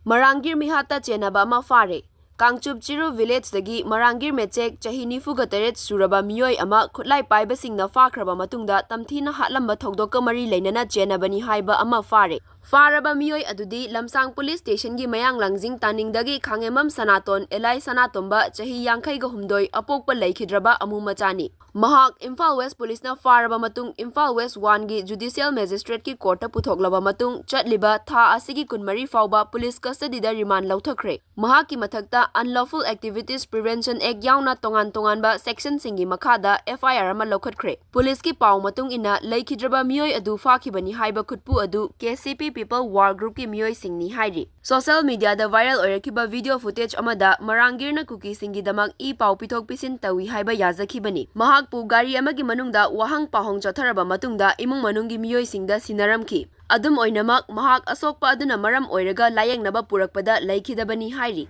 Marangir Mihatta Chennaba ama Phare. Kangchup Chiru village dagi Marangir mechek chahi 94 suraba miyoi ama khutlai paibasingna fakhraba matungda tamthina hatlamba thogdoka mari leinana Chennabani haiba ama Phare. Faraba miyoi adudi Lamsang Police Station gi mayang langjing taningdagi Khangemam Sanaton Elai Sanatomba chahi 52 apokpa leikhidraba amu machani. Mahak Imphal West Police na faraba matung Imphal West 1 gi Judicial Magistrate ki court puthoklaba matung chatliba tha asigi kunmari fauba police custody da remand lauthakre. Mahak ki mathakta Unlawful Activities Prevention Act yauna tongan ba section singi makhada FIR ama laukhatkre. Police ki pau matung ina leikhidraba miyoi adu fakhibani haiba khutpu adu KCP People War Group ki miyoi singni hairi. Social media da viral oirakiba video footage amada Marangir na cookie singi damak I pau pithok pisin tawi haiba yazakhibani. Mahak pu gari amagi manungda wahang pahong chatharaba matungda imung manunggi miyoi singda sinaramki. Adum oinamak mahak asokpa aduna maram oiraga layengnaba purakpada laikhidabani hairi.